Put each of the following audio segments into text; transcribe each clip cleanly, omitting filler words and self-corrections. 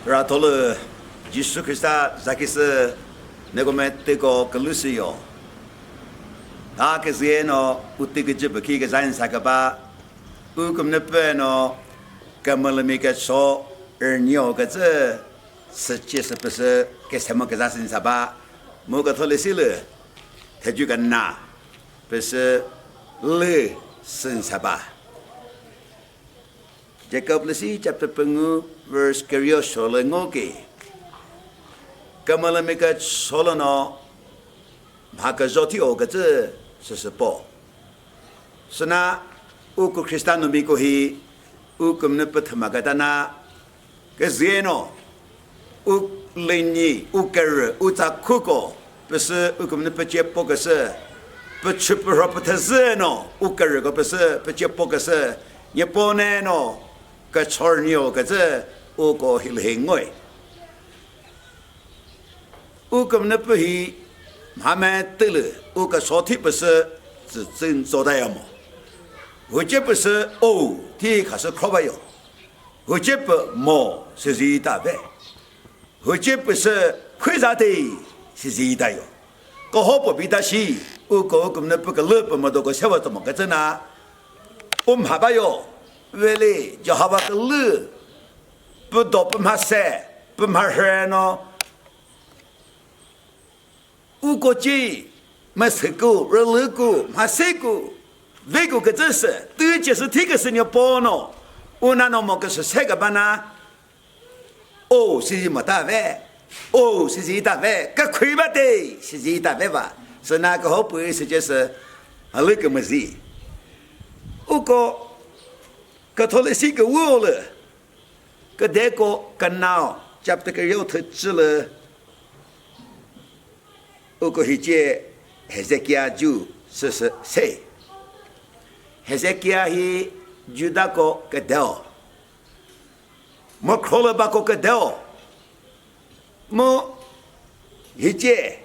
然后了，耶稣基督在个是那个么这个格鲁斯哟，他个是呢，我这个就不去个人啥个吧，我个那边呢，根本了没个说儿女个这，实际是不是给什么个啥身上吧？某个头了些了，他就个拿，不是了身上吧？Jacob lesi chapter pengu verse kerja solo ngoke. Kamala meka solo no bhaka zoti oga ze sesepo. Sena uku Kristano miko hi ukum ne pathama katana ke zeno uk lenyi ukar utakuko pese ukum ne pachepo ke se pachupo rapata zeno ukar ko pese pachepo ke se Nyepone no cái chor nhiều cái gì u có hình hình ngồi u cầm nếp hi mà mẹ tự lực u cái số thị bớt chỉ chân做得么我这不是哦ที่开始考不了我这不么是一大呗我这不是会啥的是一大哟个好不比他西u có cầm nếp cái lớp mà đâu có sao vậy mà cái gì na hà ba yo Veli, Jehovah ke lu, bedo pemase, pemahano, ukoji, masiku, reluku, masiku, vegu ke zese, tu就是tiga senyo pono, unano mo ke sega bana, oh, si mata ve, oh, si ta ve, ke kui ba de, si ta ve ba, so na ke hopu是就是aluke mazi, uko cái thôi là xí cái vô了，cái đấy có cái nào chấp tới cái yếu thực chất là, ở cái hiện chế Hezekiah chú sẽ say, Hezekiah hi Judah có cái đeo, mà khổ là ba có cái đeo, mà hiện chế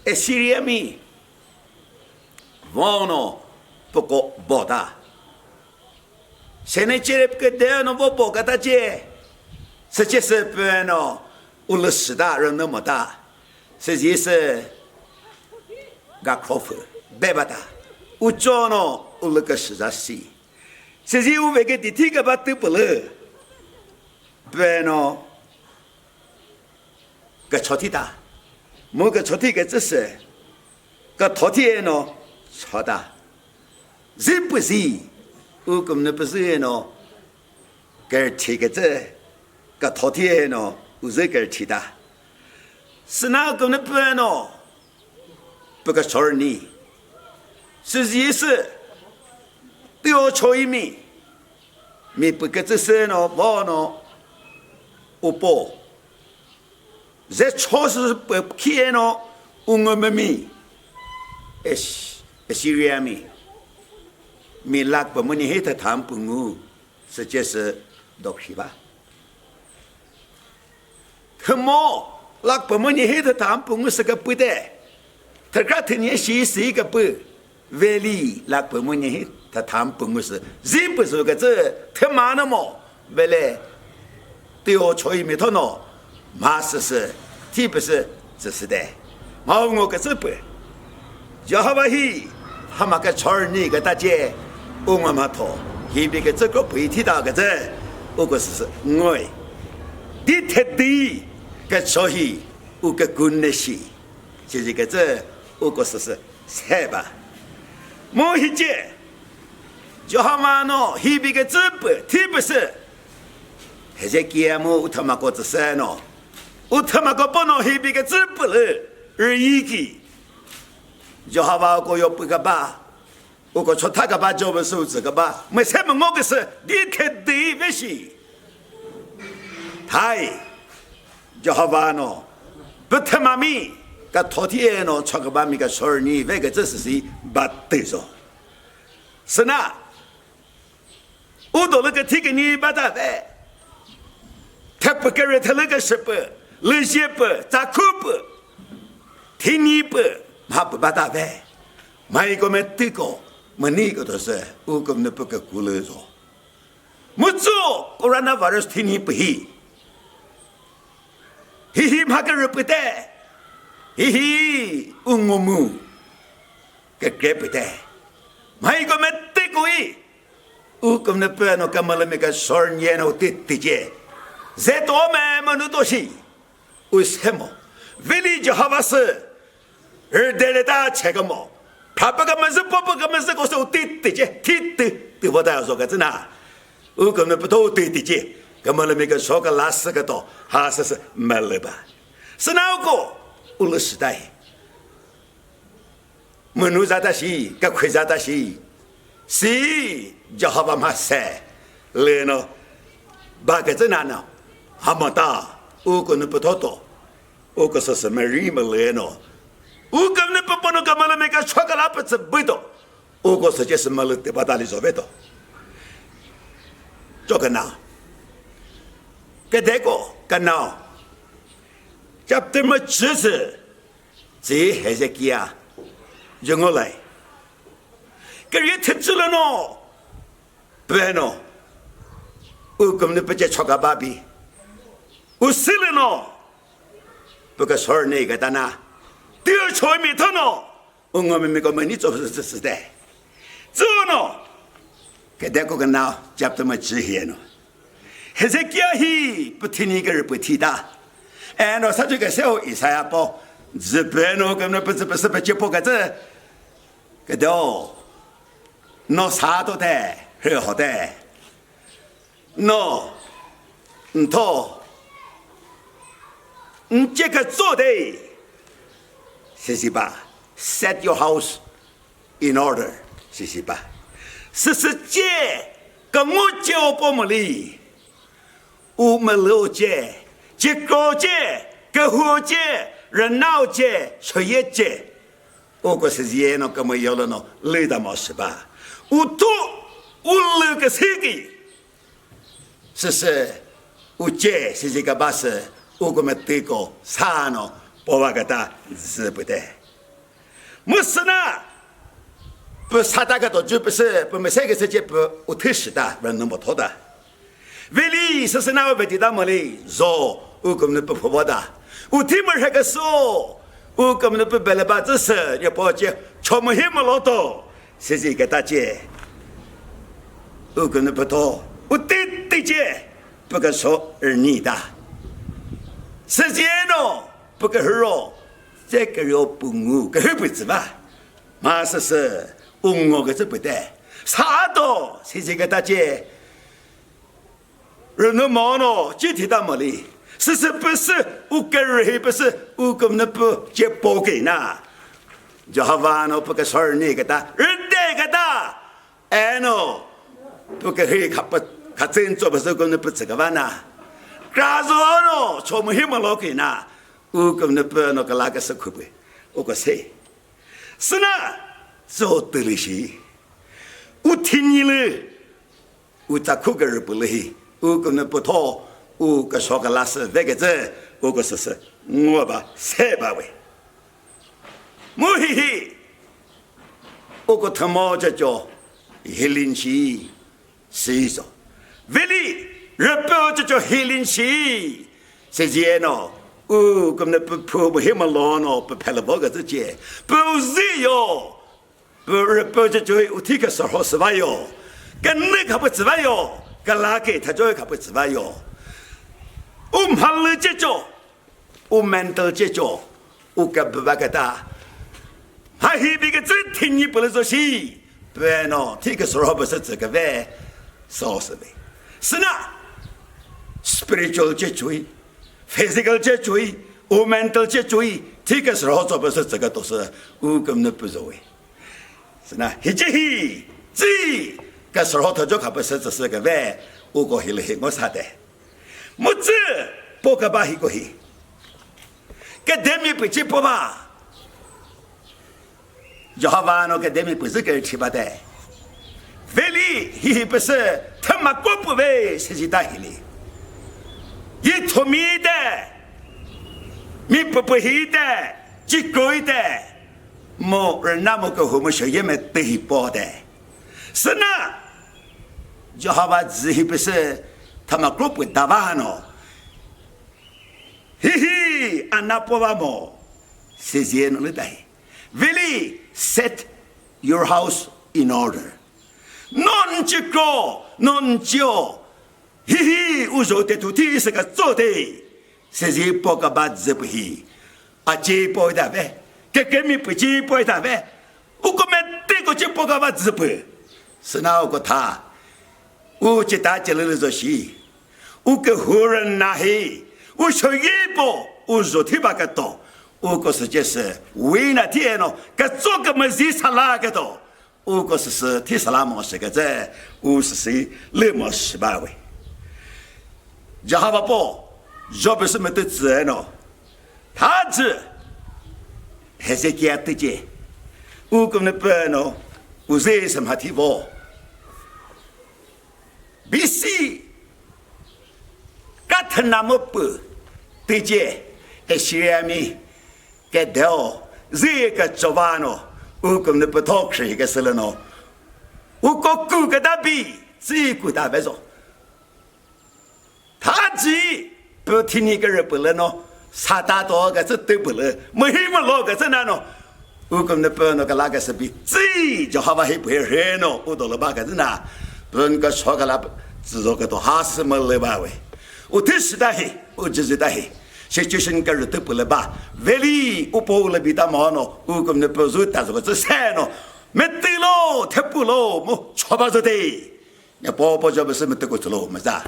Assyria mi, vong nó bốc có bỏ ta. Sene cerep ke dia no bobo kata je. Sece sepe no ulus da ren no mata. Sece se ga krofe bebata. Ucho no uluk se si. Sece u vege diti ke batu pele. Beno ke choti da. Mo ke choti ke zese. Ke toti no choda. Zip zi. u cũng ne bisi no cái chi cái gì cái thọ thiên no u gì cái chi da sna cũng ne bê no bê cái chор ni是意思丢吹mi mi bê cái gì no bao no u bo ze chó是bê kia no u ngâm mi Assyria mi mi lạc bởi mình hết thảm bùng ngu sẽ chết sẽ đọc gì ba thầm mô lạc bởi mình hết thảm bùng ngu sẽ gặp bữa đấy thật ra thì nhé sĩ gặp bữa về lý lạc bởi mình hết thảm bùng ngu sẽ dĩ bởi sự cái gì thầm mà nó mô về lẽ tiêu chối mi thọ nó mà sẽ thì bởi sự sẽ đấy mà ngô cái gì bởi cho hà bà hi hà mà cái chор ni cái ta chế ông mà thọ, hiện bây cái这个媒体大个子，我个是爱，你特地个所以我个军的是，就是个这我个是谁吧？莫一节，就好嘛喏，现bây个这不，特别是，还是节目他妈个这些喏，我他妈个不喏，现bây个这不了，而已个，就好嘛个要不个吧。我个出他个把脚本手指个把，没什么我个是你看对不是？太，就好吧喏，不他妈咪，个头天喏，出个把咪个说儿你那个这是谁把对着？是那，我到那个提个你把他的，他不给人他那个什么，那些不咋苦不，听你不，他不把他的，买一个没对个。Mani ko to se ukum ne peke kule zo. Mutsu coronavirus thini phi 嘿嘿马个日不得，嘿嘿我们个不得，买个没得过伊，我根本不那个么了没个12年我得接，在多买么那东西，为什么？为了就好把事，而得了大切个么？他不个么事，不个么事，我说得接，得我倒要说个真呐，我根本不都得接。咁么那个说个拉死个多，还是没了吧？是哪个？乌鲁时代，门路咋的西，个亏咋的西，西就好把马塞，来喏，把个真难喏，还没大，我可能不多多，我可是什么人么来喏，我可能不能咁么那个说个拉不子不多，我可是就是么了对吧？大里做不到，做个哪？cái thế của cái nào chấp tới mà chữ sự chỉ hệ sẽ kia dùng ở lại cái gì thật sự là nó bên nó u cầm nó bây giờ cho cả ba bi u xí là nó bây giờ soi này cái ta na tiêu choi mi thằng nó u ngồi mình có mình做事的做nó cái thế của cái nào chấp tới mà chữ hiện nó hệ sẽ kia hi不听你个人不听的，哎，那他这个时候以赛亚报，日本那个那不是不接不个这，个都，那啥都得很好的，那，头，这个做的，是吧 ？Set your house in order， 是吧？是这，跟我教不么哩。我们了解，结果解，个和解，人闹解，学业解，我个是也那个么有了喏，累得么是吧？我都我那个谁个，是，我解是这个把是，我个么对个啥喏，不话个他是不得，没事呢，不啥大个都就不是，不没这个世界不我特实的，不那么多的。为了是哪位地大么嘞？说，我根本不破破的。我听门那个说，我根本不白了把这事也不接，全部黑么老多，是这个大姐。我根本不多，我对姐不敢说儿女的。时间呢，不可儿哦，这个要不我个不知吧？马是，我个这不得，啥都是这个大姐。人的毛呢，具体到么里？是不是我个人不是我根本不接包给呢？就好玩了，不个说那个的，人家个的，哎喏，不个黑卡不卡真做不是根本不这个玩呐。假如呢，从没么老给呢，我根本不那个那个是可不，我个谁？是呢，做对了些，我听你了，我咋哭个人不嘞？我可能不妥，我个说个拉是那个字，我个是我吧三把位，我嘿嘿，我个他妈这叫黑林溪，是说，为了日本这叫黑林溪，是这呢，我可能不黑么老呢，不拍了我个自己，不是哟，不日本这叫我提个时候是吧哟，跟那个不是吧哟。个拉给他就可不知道哟，我们了解着，我们都解着，我个不把个他，还一边个真听你不能说戏，对喏，这个时候不是这个呗，说是呗，是呢 ，spiritual 解决 ，physical 解决，我们都解决，这个时候做不是这个都是我根本不认为，是呢，一节嘿，这。个时候他就可不是只是个外，我过去了我啥的，么子不个把一过去，个对面不接不吧，就好玩了个对面不是个七八的，为哩he不是他妈过不为是几大里，一出面的，米不黑的，几贵的，没人那么个我们学业没得包的，是呢。就好把自己不是他们国不打完了，嘿嘿，安那不话么？是这样的代。Really set your house in order. Non chico, non jo. 嘿嘿，我说的土地是个做的，是这不个把子不嘿，啊这不的呗，给米不这不的呗，我个没这个这不个把子不，是哪个他？我这大家来做事，我个活人哪嘿，我说一步，我说提把个多，我个是就是为那天咯，个做个么子啥那个多，我个是提啥那么是个在，我是谁那么18位。家哈巴宝，要不是没得自然咯，他这还是给得的，我跟那边咯，我是什么地方？必须，他那么不，对接，一些米，给掉，这个做完咯，我跟那不讨吃一个事了咯，我搞顾个大比，这顾大白做。他自己不听你个人不能喏，啥大多个这都不能，没什么老个这难喏。我跟那不那个那个是比自己就好把黑不黑黑喏，我到了把个人呐，不个说个那制作个都还是没来吧喂。我提示的黑，我就是的黑，谁就是你个人都不能把，为了我包了比他忙喏，我跟那不是但是我这山喏，没对喽，太不喽，我错把着的，你包就不是没得过走喽，没啥。